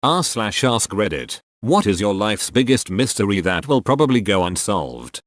r/ask Reddit. What is your life's biggest mystery that will probably go unsolved?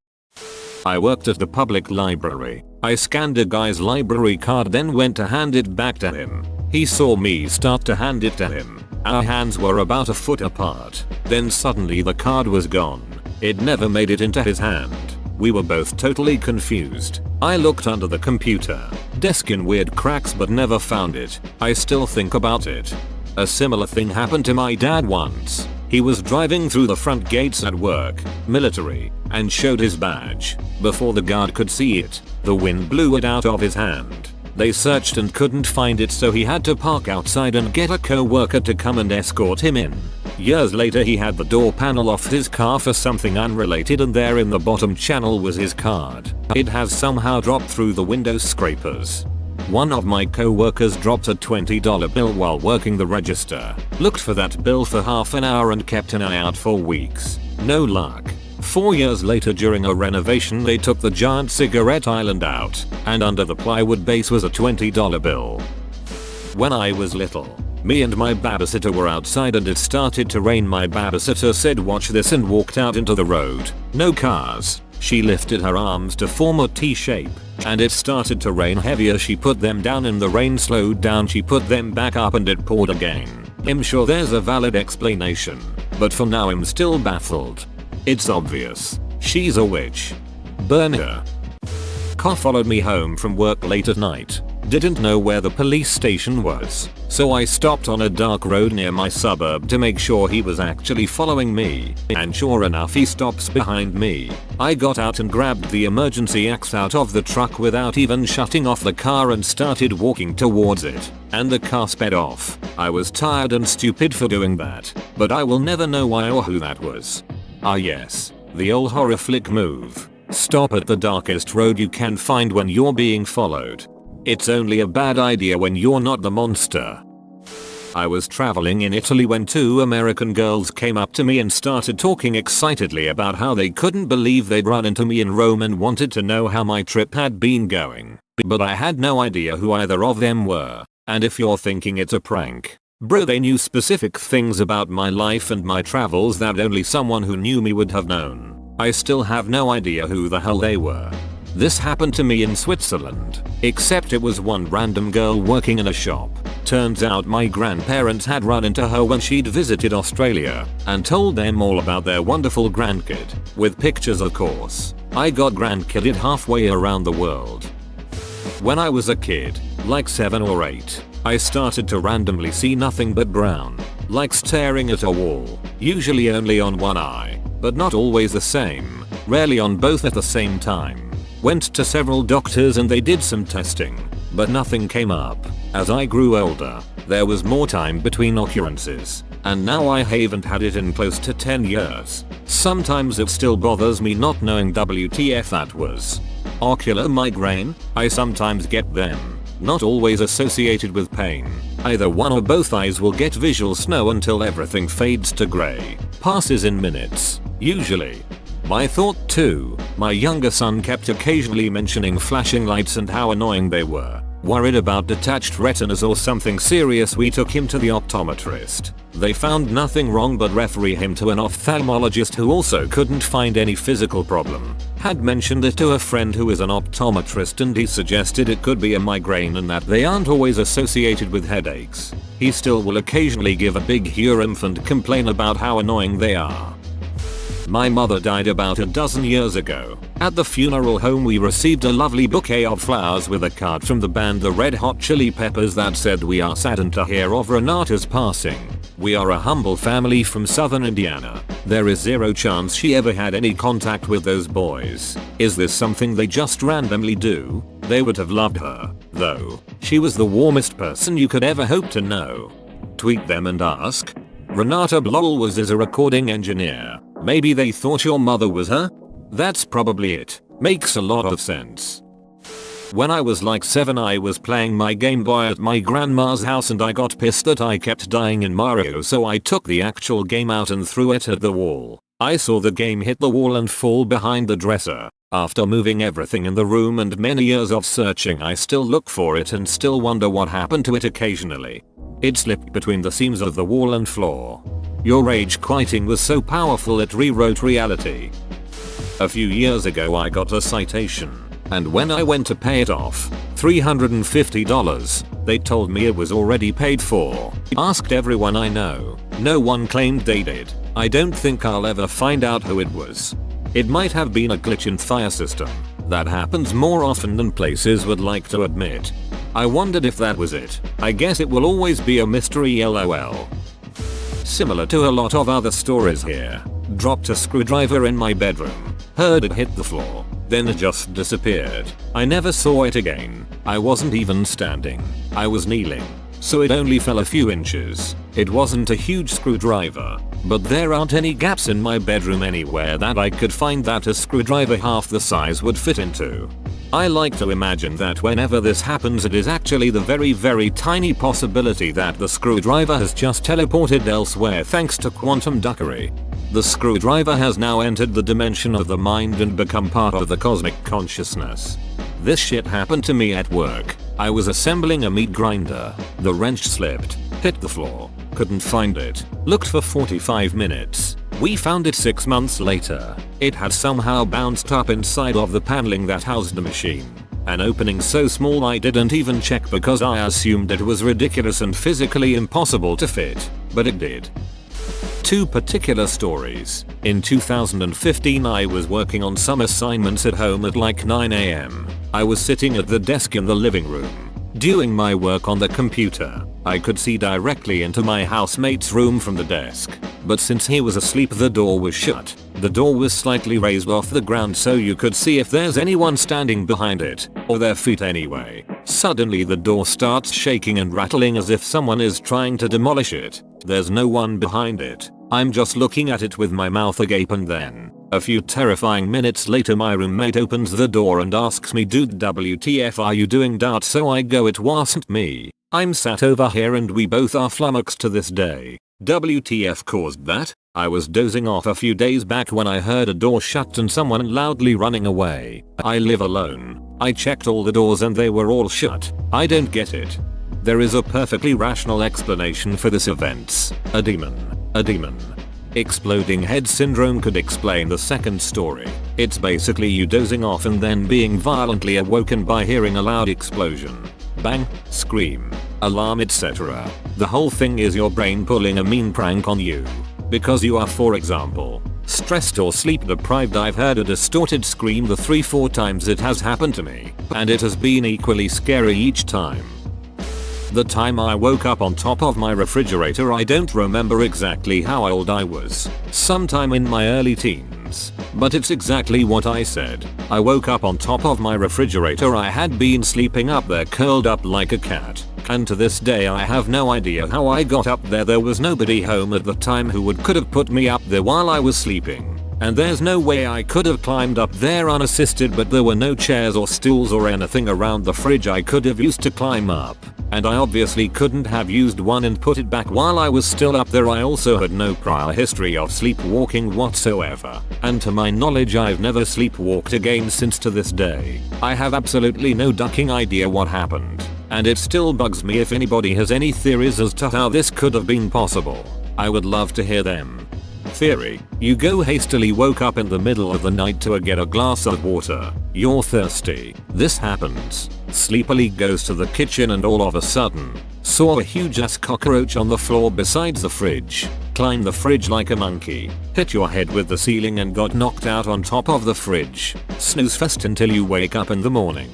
I worked at the public library. I scanned a guy's library card, then went to hand it back to him. He saw me start to hand it to him. Our hands were about a foot apart. Then suddenly the card was gone. It never made it into his hand. We were both totally confused. I looked under the computer desk in weird cracks but never found it. I still think about it. A similar thing happened to my dad once. He was driving through the front gates at work, military, and showed his badge. Before the guard could see it, the wind blew it out of his hand. They searched and couldn't find it, so he had to park outside and get a co-worker to come and escort him in. Years later he had the door panel off his car for something unrelated, and there in the bottom channel was his card. It has somehow dropped through the window scrapers. One of my co-workers dropped a $20 bill while working the register. Looked for that bill for half an hour and kept an eye out for weeks. No luck. 4 years later, during a renovation, they took the giant cigarette island out, and under the plywood base was a $20 bill. When I was little, me and my babysitter were outside and it started to rain. My babysitter said, "Watch this," and walked out into the road. No cars. She lifted her arms to form a T shape, and it started to rain heavier. She put them down and the rain slowed down. She put them back up and it poured again. I'm sure there's a valid explanation, but for now I'm still baffled. It's obvious. She's a witch. Burn her. Car followed me home from work late at night. Didn't know where the police station was, so I stopped on a dark road near my suburb to make sure he was actually following me, and sure enough he stops behind me. I got out and grabbed the emergency axe out of the truck without even shutting off the car and started walking towards it, and the car sped off. I was tired and stupid for doing that, but I will never know why or who that was. Ah yes, the old horror flick move. Stop at the darkest road you can find when you're being followed. It's only a bad idea when you're not the monster. I was traveling in Italy when two American girls came up to me and started talking excitedly about how they couldn't believe they'd run into me in Rome and wanted to know how my trip had been going. But I had no idea who either of them were. And if you're thinking it's a prank, bro, they knew specific things about my life and my travels that only someone who knew me would have known. I still have no idea who the hell they were. This happened to me in Switzerland, except it was one random girl working in a shop. Turns out my grandparents had run into her when she'd visited Australia and told them all about their wonderful grandkid, with pictures of course. I got grandkidded halfway around the world. When I was a kid, like 7 or 8, I started to randomly see nothing but brown, like staring at a wall, usually only on one eye, but not always the same, rarely on both at the same time. Went to several doctors and they did some testing, but nothing came up. As I grew older, there was more time between occurrences, and now I haven't had it in close to 10 years. Sometimes it still bothers me not knowing WTF that was. Ocular migraine? I sometimes get them. Not always associated with pain. Either one or both eyes will get visual snow until everything fades to grey. Passes in minutes, usually. My thought too, my younger son kept occasionally mentioning flashing lights and how annoying they were. Worried about detached retinas or something serious, we took him to the optometrist. They found nothing wrong but referred him to an ophthalmologist who also couldn't find any physical problem. Had mentioned it to a friend who is an optometrist and he suggested it could be a migraine and that they aren't always associated with headaches. He still will occasionally give a big harumph and complain about how annoying they are. My mother died about a dozen years ago. At the funeral home we received a lovely bouquet of flowers with a card from the band the Red Hot Chili Peppers that said, "We are saddened to hear of Renata's passing. We are a humble family from southern Indiana. There is zero chance she ever had any contact with those boys. Is this something they just randomly do? They would have loved her, though. She was the warmest person you could ever hope to know." Tweet them and ask. Renata Blol was as a recording engineer. Maybe they thought your mother was her? That's probably it. Makes a lot of sense. When I was like 7, I was playing my Game Boy at my grandma's house and I got pissed that I kept dying in Mario, so I took the actual game out and threw it at the wall. I saw the game hit the wall and fall behind the dresser. After moving everything in the room and many years of searching, I still look for it and still wonder what happened to it occasionally. It slipped between the seams of the wall and floor. Your rage quitting was so powerful it rewrote reality. A few years ago I got a citation, and when I went to pay it off, $350, they told me it was already paid for. Asked everyone I know. No one claimed they did. I don't think I'll ever find out who it was. It might have been a glitch in fire system. That happens more often than places would like to admit. I wondered if that was it. I guess it will always be a mystery, lol. Similar to a lot of other stories here. Dropped a screwdriver in my bedroom. Heard it hit the floor. Then it just disappeared. I never saw it again. I wasn't even standing. I was kneeling. So it only fell a few inches. It wasn't a huge screwdriver. But there aren't any gaps in my bedroom anywhere that I could find that a screwdriver half the size would fit into. I like to imagine that whenever this happens it is actually the very tiny possibility that the screwdriver has just teleported elsewhere thanks to quantum duckery. The screwdriver has now entered the dimension of the mind and become part of the cosmic consciousness. This shit happened to me at work. I was assembling a meat grinder. The wrench slipped, hit the floor, couldn't find it, looked for 45 minutes. We found it 6 months later. It had somehow bounced up inside of the paneling that housed the machine. An opening so small I didn't even check because I assumed it was ridiculous and physically impossible to fit, but it did. Two particular stories. In 2015 I was working on some assignments at home at like 9 AM. I was sitting at the desk in the living room, doing my work on the computer. I could see directly into my housemate's room from the desk, but since he was asleep the door was shut. The door was slightly raised off the ground so you could see if there's anyone standing behind it, or their feet anyway. Suddenly the door starts shaking and rattling as if someone is trying to demolish it. There's no one behind it. I'm just looking at it with my mouth agape, and then, a few terrifying minutes later, my roommate opens the door and asks me, "Dude, WTF are you doing?" So I go, "It wasn't me. I'm sat over here," and we both are flummoxed to this day. WTF caused that? I was dozing off a few days back when I heard a door shut and someone loudly running away. I live alone. I checked all the doors and they were all shut. I don't get it. There is a perfectly rational explanation for this event. A demon. A demon. Exploding head syndrome could explain the second story. It's basically you dozing off and then being violently awoken by hearing a loud explosion. Bang, scream, alarm, etc. The whole thing is your brain pulling a mean prank on you. Because you are, for example, stressed or sleep deprived. I've heard a distorted scream the 3-4 times it has happened to me, and it has been equally scary each time. The time I woke up on top of my refrigerator, I don't remember exactly how old I was. Sometime in my early teens. But it's exactly what I said. I woke up on top of my refrigerator. I had been sleeping up there curled up like a cat. And to this day I have no idea how I got up there. There was nobody home at the time who could have put me up there while I was sleeping. And there's no way I could have climbed up there unassisted, but there were no chairs or stools or anything around the fridge I could have used to climb up. And I obviously couldn't have used one and put it back while I was still up there. I also had no prior history of sleepwalking whatsoever. And to my knowledge I've never sleepwalked again since to this day. I have absolutely no ducking idea what happened. And it still bugs me. If anybody has any theories as to how this could have been possible, I would love to hear them. Theory: you go hastily woke up in the middle of the night to get a glass of water. You're thirsty. This happens. Sleepily goes to the kitchen and all of a sudden saw a huge ass cockroach on the floor besides the fridge. Climbed the fridge like a monkey. Hit your head with the ceiling and got knocked out on top of the fridge. Snooze fest until you wake up in the morning.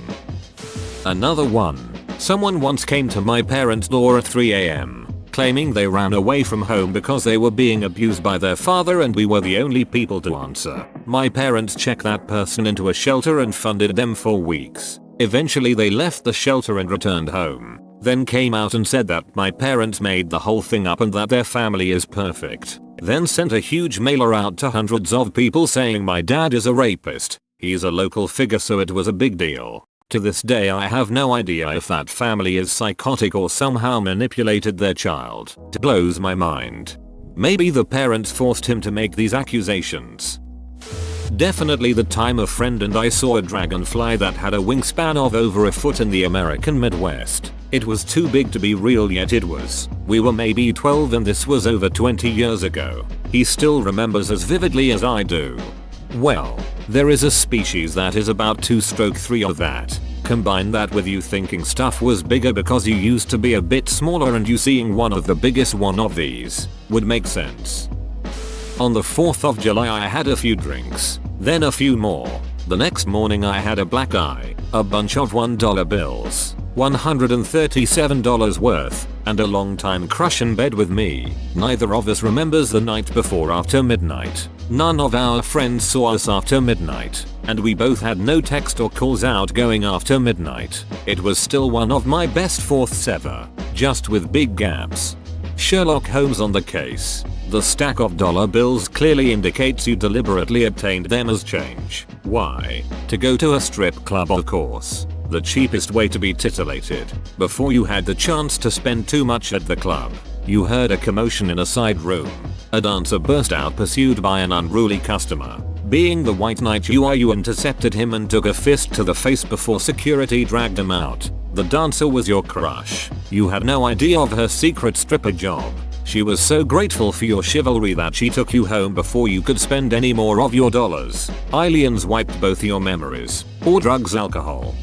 Another one. Someone once came to my parents' door at 3 AM. claiming they ran away from home because they were being abused by their father and we were the only people to answer. My parents checked that person into a shelter and funded them for weeks. Eventually they left the shelter and returned home. Then came out and said that my parents made the whole thing up and that their family is perfect. Then sent a huge mailer out to hundreds of people saying my dad is a rapist. He's a local figure, so it was a big deal. To this day I have no idea if that family is psychotic or somehow manipulated their child. It blows my mind. Maybe the parents forced him to make these accusations. Definitely the time a friend and I saw a dragonfly that had a wingspan of over a foot in the American Midwest. It was too big to be real, yet it was. We were maybe 12 and this was over 20 years ago. He still remembers as vividly as I do. Well, there is a species that is about 2/3 of that. Combine that with you thinking stuff was bigger because you used to be a bit smaller, and you seeing one of the biggest one of these would make sense. On the 4th of July I had a few drinks, then a few more. The next morning I had a black eye, a bunch of $1 bills, $137 worth, and a long-time crush in bed with me. Neither of us remembers the night before after midnight. None of our friends saw us after midnight, and we both had no text or calls outgoing after midnight. It was still one of my best 4ths ever, just with big gaps. Sherlock Holmes on the case. The stack of dollar bills clearly indicates you deliberately obtained them as change. Why? To go to a strip club, of course. The cheapest way to be titillated. Before you had the chance to spend too much at the club, you heard a commotion in a side room. A dancer burst out, pursued by an unruly customer. Being the white knight you are, you intercepted him and took a fist to the face before security dragged him out. The dancer was your crush. You had no idea of her secret stripper job. She was so grateful for your chivalry that she took you home before you could spend any more of your dollars. Aliens wiped both your memories. Or drugs, alcohol.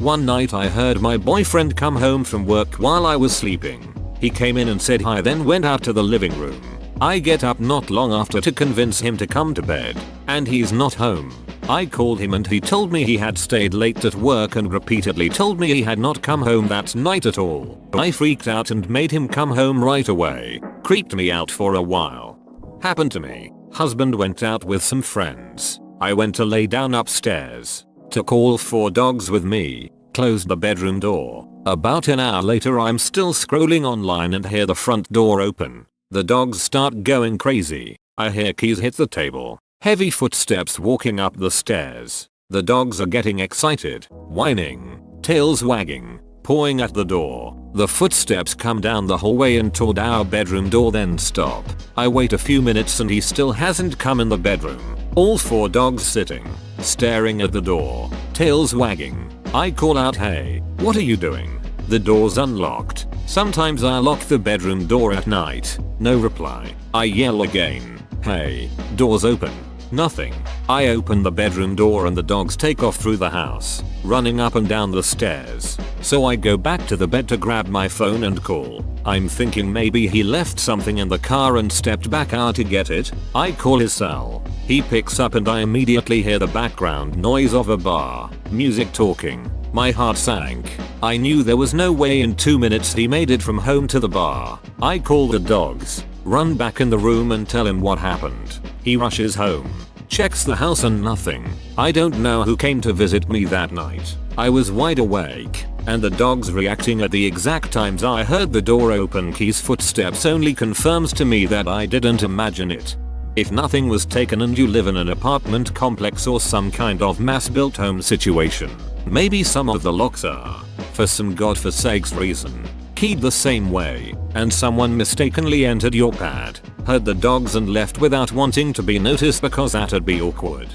One night I heard my boyfriend come home from work while I was sleeping. He came in and said hi, then went out to the living room. I get up not long after to convince him to come to bed, and he's not home. I called him and he told me he had stayed late at work and repeatedly told me he had not come home that night at all. I freaked out and made him come home right away. Creeped me out for a while. Happened to me. Husband went out with some friends. I went to lay down upstairs. Took all 4 dogs with me. Closed the bedroom door. About an hour later I'm still scrolling online and hear the front door open. The dogs start going crazy. I hear keys hit the table. Heavy footsteps walking up the stairs. The dogs are getting excited, whining, tails wagging, pawing at the door. The footsteps come down the hallway and toward our bedroom door, then stop. I wait a few minutes and he still hasn't come in the bedroom. All 4 dogs sitting, staring at the door, tails wagging. I call out, "Hey, what are you doing?" The door's unlocked. Sometimes I lock the bedroom door at night. No reply. I yell again, "Hey, door's open." Nothing. I open the bedroom door and the dogs take off through the house, running up and down the stairs. So I go back to the bed to grab my phone and call. I'm thinking maybe he left something in the car and stepped back out to get it. I call his cell. He picks up and I immediately hear the background noise of a bar, music talking. My heart sank. I knew there was no way in 2 minutes he made it from home to the bar. I call the dogs, run back in the room and tell him what happened. He rushes home, checks the house and nothing. I don't know who came to visit me that night. I was wide awake, and the dogs reacting at the exact times I heard the door open. Key's footsteps only confirms to me that I didn't imagine it. If nothing was taken and you live in an apartment complex or some kind of mass-built home situation, maybe some of the locks are, for some godforsakes reason, keyed the same way, and someone mistakenly entered your pad, heard the dogs and left without wanting to be noticed because that'd be awkward.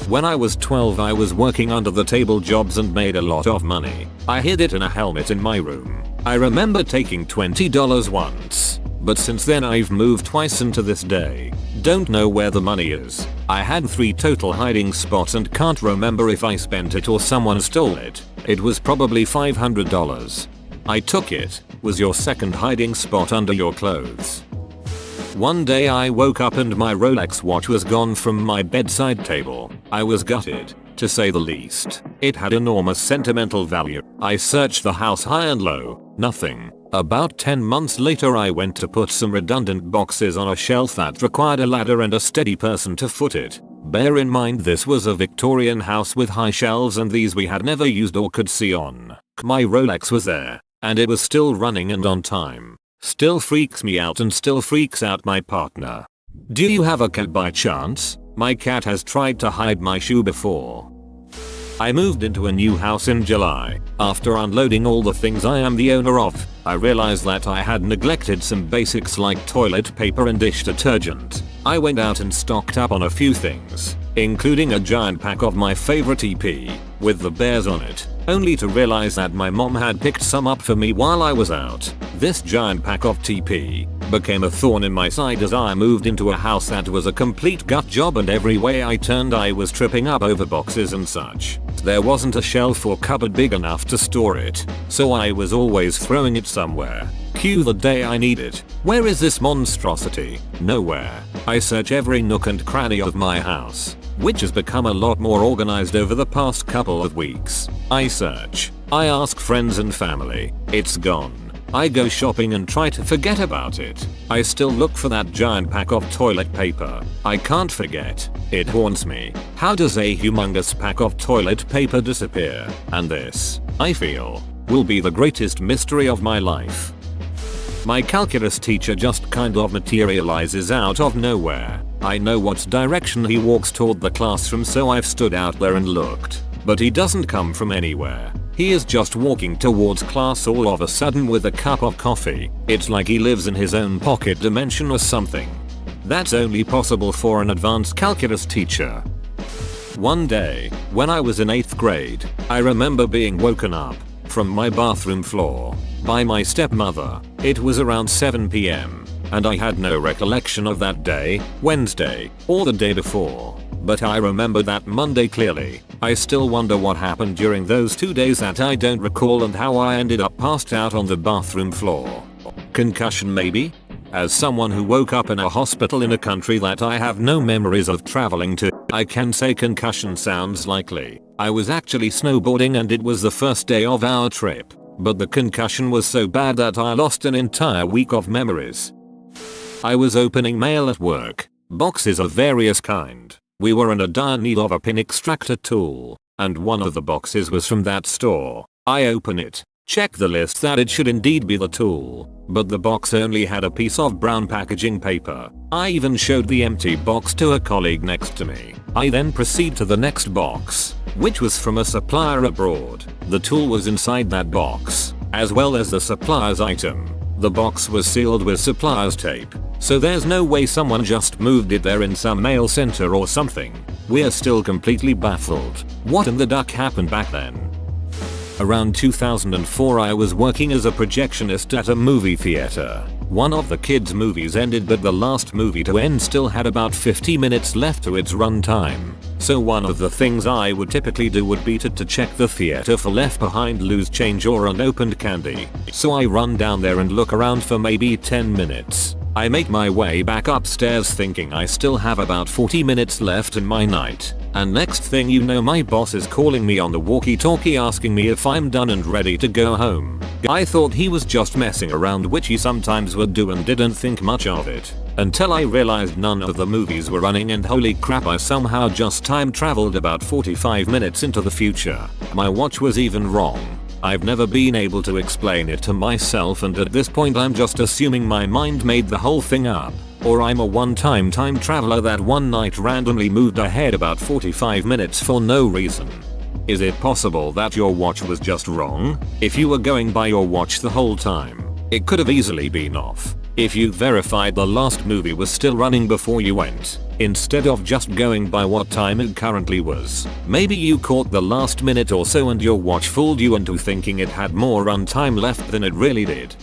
When I was 12 I was working under the table jobs and made a lot of money. I hid it in a helmet in my room. I remember taking $20 once, but since then I've moved twice and to this day don't know where the money is. I had 3 total hiding spots and can't remember if I spent it or someone stole it. It was probably $500. I took it. Was your second hiding spot under your clothes? One day I woke up and my Rolex watch was gone from my bedside table. I was gutted, to say the least. It had enormous sentimental value. I searched the house high and low. Nothing. About 10 months later I went to put some redundant boxes on a shelf that required a ladder and a steady person to foot it. Bear in mind this was a Victorian house with high shelves and these we had never used or could see on. My Rolex was there, and it was still running and on time. Still freaks me out and still freaks out my partner. Do you have a cat by chance? My cat has tried to hide my shoe before. I moved into a new house in July. After unloading all the things I am the owner of, I realized that I had neglected some basics like toilet paper and dish detergent. I went out and stocked up on a few things. including a giant pack of my favorite EP, with the bears on it, only to realize that my mom had picked some up for me while I was out. This giant pack of TP became a thorn in my side as I moved into a house that was a complete gut job, and every way I turned I was tripping up over boxes and such. There wasn't a shelf or cupboard big enough to store it, so I was always throwing it somewhere. Cue the day I need it. Where is this monstrosity? Nowhere. I search every nook and cranny of my house, which has become a lot more organized over the past couple of weeks. I search. I ask friends and family. It's gone. I go shopping and try to forget about it. I still look for that giant pack of toilet paper. I can't forget. It haunts me. How does a humongous pack of toilet paper disappear? And this, I feel, will be the greatest mystery of my life. My calculus teacher just kind of materializes out of nowhere. I know what direction he walks toward the classroom, so I've stood out there and looked. But he doesn't come from anywhere. He is just walking towards class all of a sudden with a cup of coffee. It's like he lives in his own pocket dimension or something. That's only possible for an advanced calculus teacher. One day, when I was in 8th grade, I remember being woken up from my bathroom floor by my stepmother. It was around 7 p.m. and I had no recollection of that day, Wednesday, or the day before. But I remember that Monday clearly. I still wonder what happened during those 2 days that I don't recall and how I ended up passed out on the bathroom floor. Concussion maybe? As someone who woke up in a hospital in a country that I have no memories of traveling to, I can say concussion sounds likely. I was actually snowboarding and it was the first day of our trip, but the concussion was so bad that I lost an entire week of memories. I was opening mail at work, boxes of various kind. We were in a dire need of a pin extractor tool, and one of the boxes was from that store. I open it, check the list that it should indeed be the tool, but the box only had a piece of brown packaging paper. I even showed the empty box to a colleague next to me. I then proceed to the next box, which was from a supplier abroad. The tool was inside that box, as well as the supplier's item. The box was sealed with supplier's tape, so there's no way someone just moved it there in some mail center or something. We're still completely baffled. What in the duck happened back then? Around 2004 I was working as a projectionist at a movie theater. One of the kids' movies ended, but the last movie to end still had about 50 minutes left to its runtime. So one of the things I would typically do would be to check the theater for left behind loose change or unopened candy. So I run down there and look around for maybe 10 minutes. I make my way back upstairs thinking I still have about 40 minutes left in my night. And next thing you know, my boss is calling me on the walkie-talkie asking me if I'm done and ready to go home. I thought he was just messing around, which he sometimes would do, and didn't think much of it. Until I realized none of the movies were running, and holy crap, I somehow just time traveled about 45 minutes into the future. My watch was even wrong. I've never been able to explain it to myself, and at this point I'm just assuming my mind made the whole thing up. Or I'm a one-time time traveler that one night randomly moved ahead about 45 minutes for no reason. Is it possible that your watch was just wrong? If you were going by your watch the whole time, it could have easily been off. If you verified the last movie was still running before you went, instead of just going by what time it currently was. Maybe you caught the last minute or so and your watch fooled you into thinking it had more runtime left than it really did.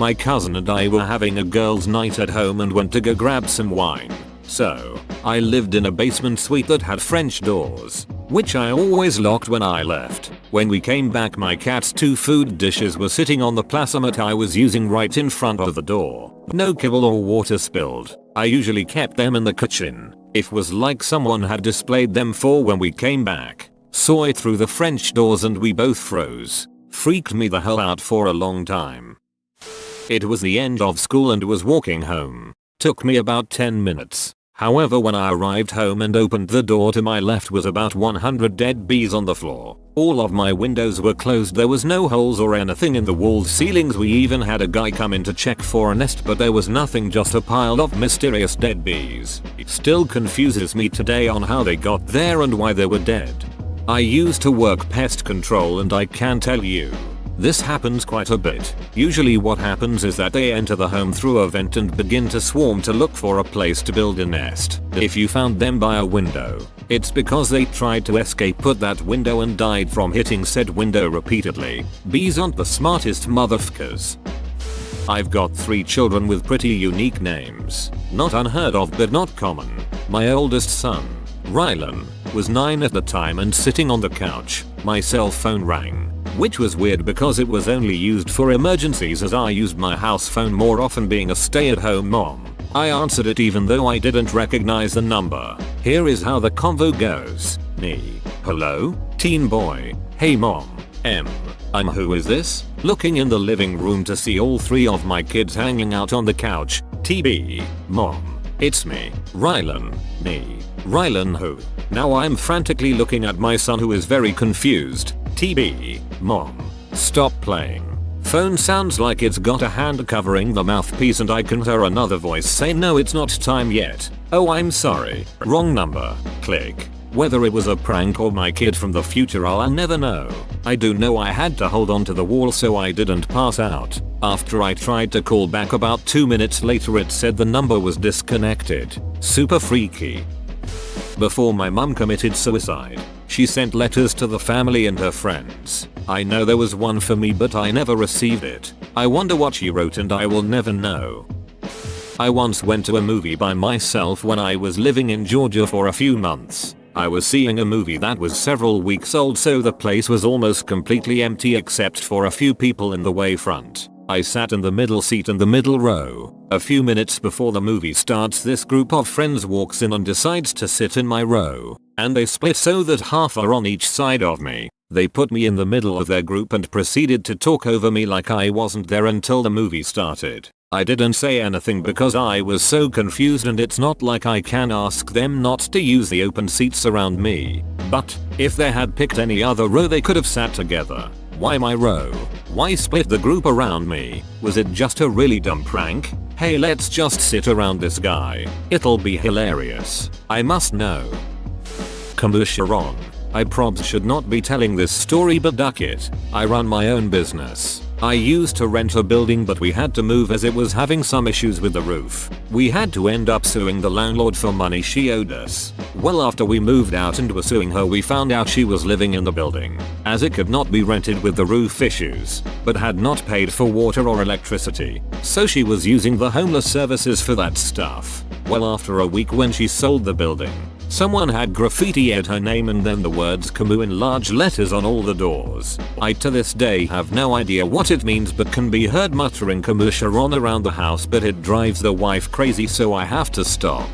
My cousin and I were having a girls' night at home and went to go grab some wine. So, I lived in a basement suite that had French doors, which I always locked when I left. When we came back, my cat's 2 food dishes were sitting on the placemat I was using right in front of the door. No kibble or water spilled. I usually kept them in the kitchen. It was like someone had displayed them for when we came back. Saw it through the French doors and we both froze. Freaked me the hell out for a long time. It was the end of school and was walking home. Took me about 10 minutes. However, when I arrived home and opened the door, to my left was about 100 dead bees on the floor. All of my windows were closed. There was no holes or anything in the walls, ceilings. We even had a guy come in to check for a nest, but there was nothing, just a pile of mysterious dead bees. It still confuses me today on how they got there and why they were dead. I used to work pest control and I can tell you, This happens quite a bit. Usually what happens is that they enter the home through a vent and begin to swarm to look for a place to build a nest. If you found them by a window, it's because they tried to escape out that window and died from hitting said window repeatedly. Bees aren't the smartest motherfuckers. I've got 3 children with pretty unique names. Not unheard of but not common. My oldest son, Rylan, was 9 at the time and sitting on the couch, my cell phone rang. Which was weird because it was only used for emergencies as I used my house phone more often being a stay-at-home mom. I answered it even though I didn't recognize the number. Here is how the convo goes. Me. Hello? Teen boy. Hey mom. Who is this? Looking in the living room to see all 3 of my kids hanging out on the couch. TB. Mom. It's me. Rylan. Me. Rylan who? Now I'm frantically looking at my son who is very confused. TB. Mom. Stop playing. Phone sounds like it's got a hand covering the mouthpiece and I can hear another voice say no it's not time yet. Oh I'm sorry. Wrong number. Click. Whether it was a prank or my kid from the future I'll never know. I do know I had to hold on to the wall so I didn't pass out. After I tried to call back about 2 minutes later it said the number was disconnected. Super freaky. Before my mum committed suicide, she sent letters to the family and her friends. I know there was one for me but I never received it. I wonder what she wrote and I will never know. I once went to a movie by myself when I was living in Georgia for a few months. I was seeing a movie that was several weeks old so the place was almost completely empty except for a few people in the way front. I sat in the middle seat in the middle row. A few minutes before the movie starts this group of friends walks in and decides to sit in my row. And they split so that half are on each side of me. They put me in the middle of their group and proceeded to talk over me like I wasn't there until the movie started. I didn't say anything because I was so confused and it's not like I can ask them not to use the open seats around me. But if they had picked any other row they could have sat together. Why my row? Why split the group around me? Was it just a really dumb prank? Hey let's just sit around this guy. It'll be hilarious. I must know. Kamusharon. I probs should not be telling this story but duck it. I run my own business. I used to rent a building but we had to move as it was having some issues with the roof. We had to end up suing the landlord for money she owed us. Well after we moved out and were suing her we found out she was living in the building, as it could not be rented with the roof issues, but had not paid for water or electricity. So she was using the homeless services for that stuff. Well after a week when she sold the building, someone had graffitied her name and then the words Camus in large letters on all the doors. I to this day have no idea what it means but can be heard muttering Camusharon around the house but it drives the wife crazy so I have to stop.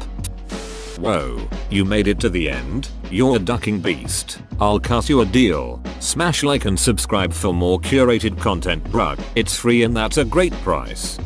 Whoa, you made it to the end? You're a ducking beast. I'll cut you a deal. Smash like and subscribe for more curated content bruh. It's free and that's a great price.